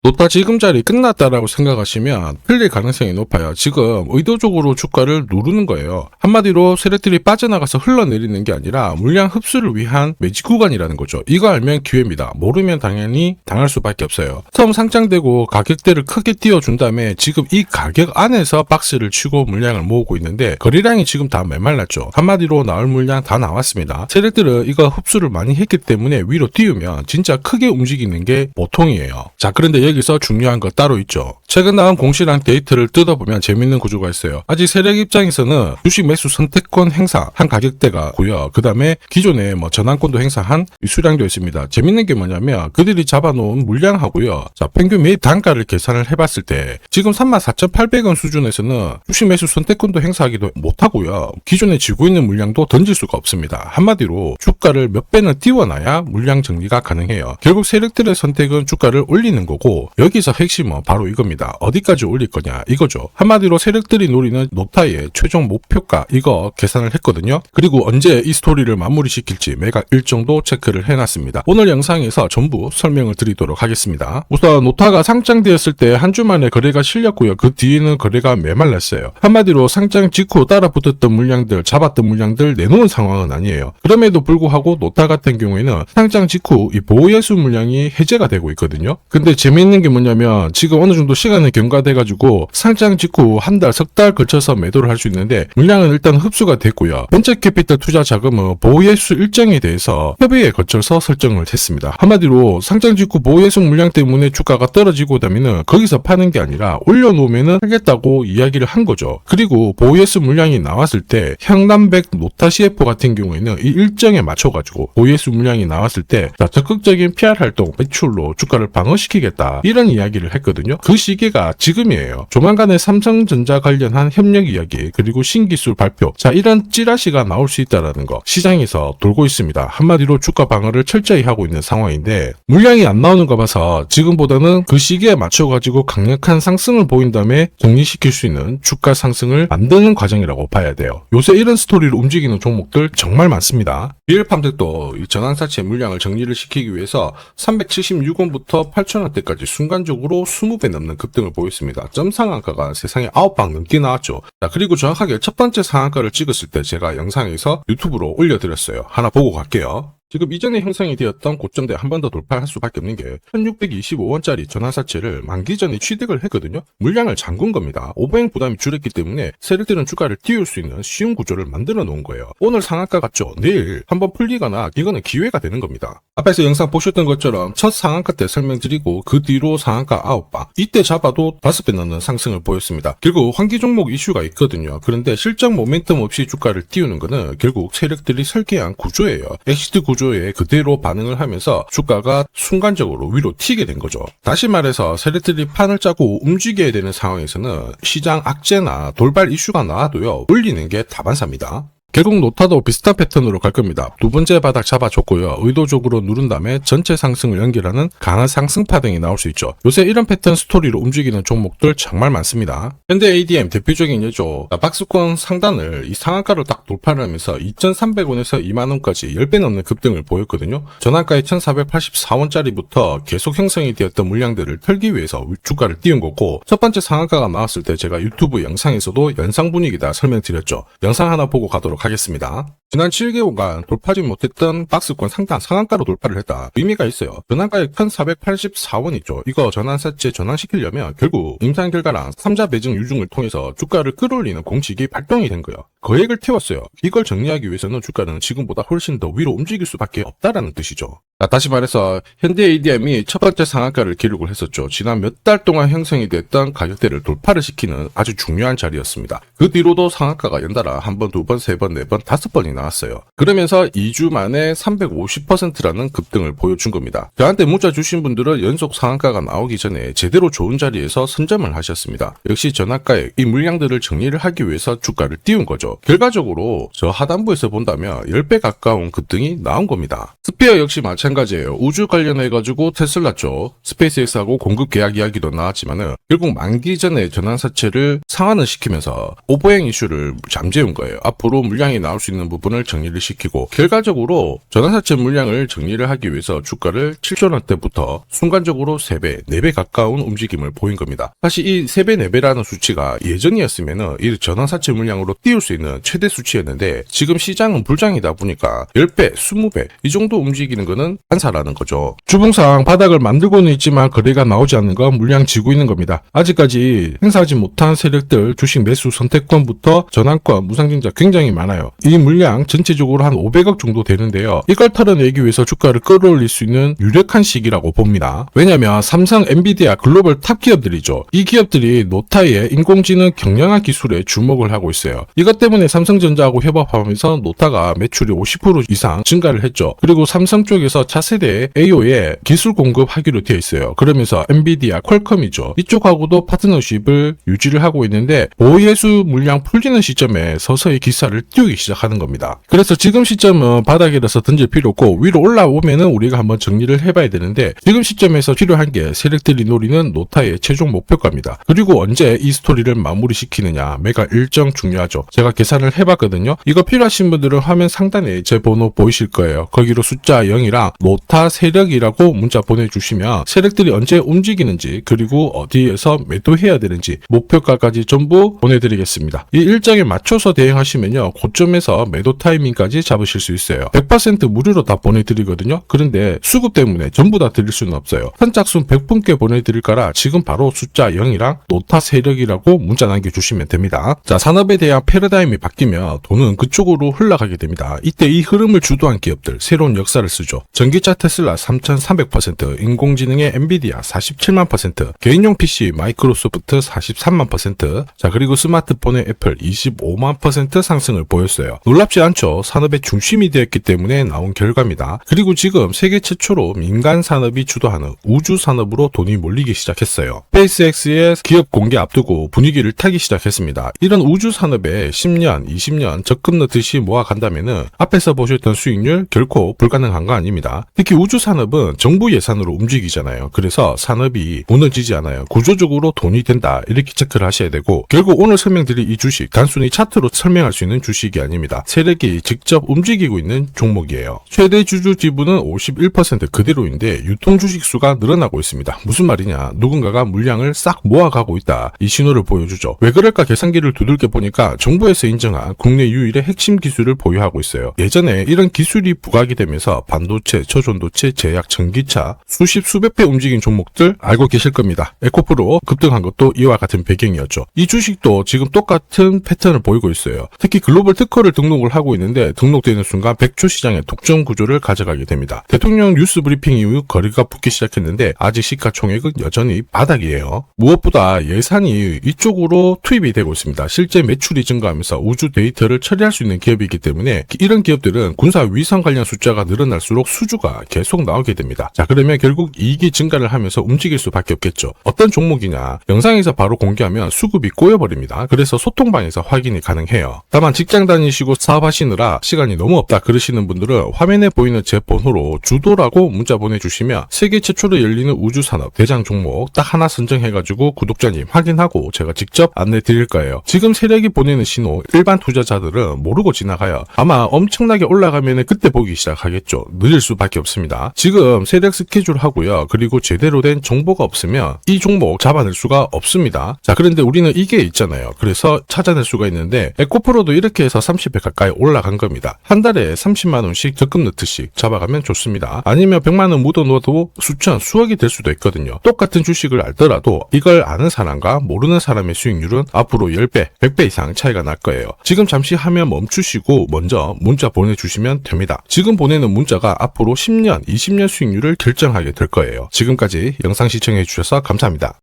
노타 지금자리 끝났다라고 생각하시면 틀릴 가능성이 높아요. 지금 의도적으로 주가를 누르는 거예요. 한마디로 세력들이 빠져나가서 흘러내리는 게 아니라 물량 흡수를 위한 매직 구간이라는 거죠. 이거 알면 기회입니다. 모르면 당연히 당할 수밖에 없어요. 처음 상장되고 가격대를 크게 띄워준 다음에 지금 이 가격 안에서 박스를 치고 물량을 모으고 있는데 거래량이 지금 다 메말랐죠. 한마디로 나올 물량 다 나왔습니다. 세력들은 이거 흡수를 많이 했기 때문에 위로 띄우면 진짜 크게 움직이는 게 보통이에요. 자, 그런데 여기서 중요한 거 따로 있죠. 최근 나온 공시랑 데이터를 뜯어보면 재밌는 구조가 있어요. 아직 세력 입장에서는 주식 매수 선택권 행사한 가격대가 고요. 그 다음에 기존에 전환권도 행사한 수량도 있습니다. 재밌는 게 뭐냐면 그들이 잡아놓은 물량하고요. 자, 평균 매입 단가를 계산을 해봤을 때 지금 34,800원 수준에서는 주식 매수 선택권도 행사하기도 못하고요. 기존에 쥐고 있는 물량도 던질 수가 없습니다. 한마디로 주가를 몇 배는 띄워놔야 물량 정리가 가능해요. 결국 세력들의 선택은 주가를 올리는 거고 여기서 핵심은 바로 이겁니다. 어디까지 올릴 거냐 이거죠. 한마디로 세력들이 노리는 노타의 최종 목표가 이거 계산을 했거든요. 그리고 언제 이 스토리를 마무리시킬지 매각 일정도 체크를 해놨습니다. 오늘 영상에서 전부 설명을 드리도록 하겠습니다. 우선 노타가 상장되었을 때 한 주 만에 거래가 실렸고요. 그 뒤에는 거래가 메말랐어요. 한마디로 상장 직후 따라붙었던 물량들, 잡았던 물량들 내놓은 상황은 아니에요. 그럼에도 불구하고 노타 같은 경우에는 상장 직후 이 보호예수 물량이 해제가 되고 있거든요. 근데 재미있는 게 뭐냐면 지금 어느 정도 시간이 경과돼가지고 상장 직후 한 달, 석 달 거쳐서 매도를 할 수 있는데 물량은 일단 흡수가 됐고요. 벤처 캐피탈 투자 자금은 보호예수 일정에 대해서 협의에 거쳐서 설정을 했습니다. 한마디로 상장 직후 보호예수 물량 때문에 주가가 떨어지고 나면은 거기서 파는 게 아니라 올려놓으면은 하겠다고 이야기를 한 거죠. 그리고 보호예수 물량이 나왔을 때 향남백 노타 CF 같은 경우에는 이 일정에 맞춰가지고 보호예수 물량이 나왔을 때 적극적인 PR 활동, 매출로 주가를 방어시키겠다 이런 이야기를 했거든요. 그 시기가 지금이에요. 조만간에 삼성전자 관련한 협력 이야기 그리고 신기술 발표 자 이런 찌라시가 나올 수 있다는 거 시장에서 돌고 있습니다. 한마디로 주가 방어를 철저히 하고 있는 상황인데 물량이 안 나오는 거 봐서 지금보다는 그 시기에 맞춰가지고 강력한 상승을 보인 다음에 정리시킬 수 있는 주가 상승을 만드는 과정이라고 봐야 돼요. 요새 이런 스토리로 움직이는 종목들 정말 많습니다. 리얼팜들도 이 전환사채 물량을 정리를 시키기 위해서 376원부터 8,000원대까지 순간적으로 20배 넘는 급등을 보였습니다. 점 상한가가 세상에 9방 넘게 나왔죠. 자, 그리고 정확하게 첫 번째 상한가를 찍었을 때 제가 영상에서 유튜브로 올려드렸어요. 하나 보고 갈게요. 지금 이전에 형성이 되었던 고점대 한 번 더 돌파할 수밖에 없는 게 1625원짜리 전환사채를 만기 전에 취득을 했거든요. 물량을 잠근 겁니다. 오버행 부담이 줄었기 때문에 세력들은 주가를 띄울 수 있는 쉬운 구조를 만들어 놓은 거예요. 오늘 상한가 같죠? 내일 한번 풀리거나 이거는 기회가 되는 겁니다. 앞에서 영상 보셨던 것처럼 첫 상한가 때 설명드리고 그 뒤로 상한가 9방 이때 잡아도 5배 넘는 상승을 보였습니다. 결국 환기 종목 이슈가 있거든요. 그런데 실적 모멘텀 없이 주가를 띄우는 거는 결국 세력들이 설계한 구조예요. 엑시트 구조에 그대로 반응을 하면서 주가가 순간적으로 위로 튀게 된 거죠. 다시 말해서 세력들이 판을 짜고 움직여야 되는 상황에서는 시장 악재나 돌발 이슈가 나와도요 올리는 게 다반사입니다. 결국 노타도 비슷한 패턴으로 갈 겁니다. 두 번째 바닥 잡아줬고요. 의도적으로 누른 다음에 전체 상승을 연결하는 강한 상승 파동이 나올 수 있죠. 요새 이런 패턴 스토리로 움직이는 종목들 정말 많습니다. 현대 ADM 대표적인 예죠. 박스권 상단을 이 상한가로 딱 돌파를 하면서 2,300원에서 2만원까지 10배 넘는 급등을 보였거든요. 전환가의 1,484원짜리부터 계속 형성이 되었던 물량들을 털기 위해서 주가를 띄운 거고 첫 번째 상한가가 나왔을 때 제가 유튜브 영상에서도 연상 분위기다 설명드렸죠. 영상 하나 보고 가도록 하겠습니다. 지난 7개월간 돌파하지 못했던 박스권 상단 상한가로 돌파를 했다. 의미가 있어요. 전환가액 1,484원이죠. 이거 전환사채 전환시키려면 결국 임상 결과랑 3자 배정 유중을 통해서 주가를 끌어올리는 공식이 발동이 된 거예요. 거액을 태웠어요. 이걸 정리하기 위해서는 주가는 지금보다 훨씬 더 위로 움직일 수밖에 없다라는 뜻이죠. 자, 다시 말해서 현대 ADM이 첫 번째 상한가를 기록을 했었죠. 지난 몇 달 동안 형성이 됐던 가격대를 돌파를 시키는 아주 중요한 자리였습니다. 그 뒤로도 상한가가 연달아 한 번, 두 번, 세 번, 네 번, 5번이 나왔어요. 그러면서 2주 만에 350%라는 급등을 보여준 겁니다. 저한테 문자 주신 분들은 연속 상한가가 나오기 전에 제대로 좋은 자리에서 선점을 하셨습니다. 역시 전환가에 이 물량들을 정리를 하기 위해서 주가를 띄운 거죠. 결과적으로 저 하단부에서 본다면 10배 가까운 급등이 나온 겁니다. 스피어 역시 마찬가지예요. 우주 관련해가지고 테슬라 쪽 스페이스X하고 공급 계약 이야기도 나왔지만은 결국 만기 전에 전환사채를 상환을 시키면서 오버행 이슈를 잠재운 거예요. 앞으로 물량이 나올 수 있는 부분을 정리를 시키고, 결과적으로 전환사채 물량을 정리를 하기 위해서 주가를 7,000원대부터 순간적으로 3배, 4배 가까운 움직임을 보인 겁니다. 사실 이 3배, 4배라는 수치가 예전이었으면은 이 전환사채 물량으로 띄울 수 있는 최대 수치였는데, 지금 시장은 불장이다 보니까 10배, 20배 이 정도 움직이는 거는 한사라는 거죠. 주봉상 바닥을 만들고는 있지만 거래가 나오지 않는 건 물량 지고 있는 겁니다. 아직까지 행사하지 못한 세력들 주식 매수 선택권부터 전환권, 무상증자 굉장히 많아요. 이 물량 전체적으로 한 500억 정도 되는데요. 이걸 털어내기 위해서 주가를 끌어올릴 수 있는 유력한 시기라고 봅니다. 왜냐면 삼성, 엔비디아 글로벌 탑 기업들이죠. 이 기업들이 노타의 인공지능 경량화 기술에 주목을 하고 있어요. 이것 때문에 삼성전자하고 협업하면서 노타가 매출이 50% 이상 증가를 했죠. 그리고 삼성 쪽에서 차세대 AO에 기술 공급하기로 되어 있어요. 그러면서 엔비디아, 퀄컴이죠. 이쪽하고도 파트너십을 유지를 하고 있는데, 보혜수 물량 풀리는 시점에 서서히 기사를 띄우기 시작하는 겁니다. 그래서 지금 시점은 바닥이라서 던질 필요 없고, 위로 올라오면은 우리가 한번 정리를 해봐야 되는데, 지금 시점에서 필요한 게 세력들이 노리는 노타의 최종 목표가입니다. 그리고 언제 이 스토리를 마무리시키느냐, 매각 일정 중요하죠. 제가 계산을 해봤거든요. 이거 필요하신 분들은 화면 상단에 제 번호 보이실 거예요. 거기로 숫자 0이랑 노타 세력이라고 문자 보내주시면 세력들이 언제 움직이는지, 그리고 어디에서 매도해야 되는지 목표가까지 전부 보내드리겠습니다. 이 일정에 맞춰서 대응하시면요, 고점에서 매도 타이밍까지 잡으실 수 있어요. 100% 무료로 다 보내드리거든요. 그런데 수급 때문에 전부 다 드릴 수는 없어요. 선착순 100분께 보내드릴 거라 지금 바로 숫자 0이랑 노타 세력이라고 문자 남겨주시면 됩니다. 자, 산업에 대한 패러다임이 바뀌면 돈은 그쪽으로 흘러가게 됩니다. 이때 이 흐름을 주도한 기업들 새로운 역사를 쓰죠. 전기차 테슬라 3,300%, 인공지능의 엔비디아 47만%, 개인용 PC 마이크로소프트 43만%, 자, 그리고 스마트폰의 애플 25만% 상승을 보였어요. 놀랍지 않죠? 산업의 중심이 되었기 때문에 나온 결과입니다. 그리고 지금 세계 최초로 민간 산업이 주도하는 우주 산업으로 돈이 몰리기 시작했어요. 스페이스X의 기업 공개 앞두고 분위기를 타기 시작했습니다. 이런 우주 산업에 10년, 20년 적금 넣듯이 모아간다면은 앞에서 보셨던 수익률 결코 불가능한 거 아닙니다. 특히 우주 산업은 정부 예산으로 움직이잖아요. 그래서 산업이 무너지지 않아요. 구조적으로 돈이 된다, 이렇게 체크를 하셔야 되고, 결국 오늘 설명드릴 이 주식 단순히 차트로 설명할 수 있는 주식이 아닙니다. 세력이 직접 움직이고 있는 종목이에요. 최대 주주 지분은 51% 그대로인데 유통 주식 수가 늘어나고 있습니다. 무슨 말이냐, 누군가가 물량을 싹 모아가고 있다, 이 신호를 보여주죠. 왜 그럴까 계산기를 두들겨 보니까 정부에서 인정한 국내 유일의 핵심 기술을 보유하고 있어요. 예전에 이런 기술이 부각이 되면서 반도체, 저전도체, 제약, 전기차 수십 수백 배 움직인 종목들 알고 계실 겁니다. 에코프로 급등한 것도 이와 같은 배경이었죠. 이 주식도 지금 똑같은 패턴을 보이고 있어요. 특히 글로벌 특허를 등록을 하고 있는데, 등록되는 순간 100조 시장의 독점 구조를 가져가게 됩니다. 대통령 뉴스 브리핑 이후 거리가 붙기 시작했는데 아직 시가총액은 여전히 바닥이에요. 무엇보다 예산이 이쪽으로 투입이 되고 있습니다. 실제 매출이 증가하면서 우주 데이터를 처리할 수 있는 기업이기 때문에 이런 기업들은 군사 위성 관련 숫자가 늘어날수록 수주가 계속 나오게 됩니다. 자, 그러면 결국 이익이 증가를 하면서 움직일 수밖에 없겠죠. 어떤 종목이냐, 영상에서 바로 공개하면 수급이 꼬여버립니다. 그래서 소통방에서 확인이 가능해요. 다만 직장 다니시고 사업하시느라 시간이 너무 없다 그러시는 분들은 화면에 보이는 제 번호로 주도라고 문자 보내주시면 세계 최초로 열리는 우주산업 대장 종목 딱 하나 선정해가지고 구독자님 확인하고 제가 직접 안내 드릴 거예요. 지금 세력이 보내는 신호 일반 투자자들은 모르고 지나가요. 아마 엄청나게 올라가면 그때 보기 시작하겠죠. 늦을 수밖에 없습니다. 지금 세력 스케줄 하고요. 그리고 제대로 된 정보가 없으면 이 종목 잡아낼 수가 없습니다. 자, 그런데 우리는 이게 있잖아요. 그래서 찾아낼 수가 있는데, 에코프로도 이렇게 해서 30배 가까이 올라간 겁니다. 한 달에 30만원씩 적금 넣듯이 잡아가면 좋습니다. 아니면 100만원 묻어놓아도 수천, 수억이 될 수도 있거든요. 똑같은 주식을 알더라도 이걸 아는 사람과 모르는 사람의 수익률은 앞으로 10배, 100배 이상 차이가 날 거예요. 지금 잠시 화면 멈추시고 먼저 문자 보내주시면 됩니다. 지금 보내는 문자가 앞으로 10년, 20년 수익률을 결정하게 될 거예요. 지금까지 영상 시청해주셔서 감사합니다.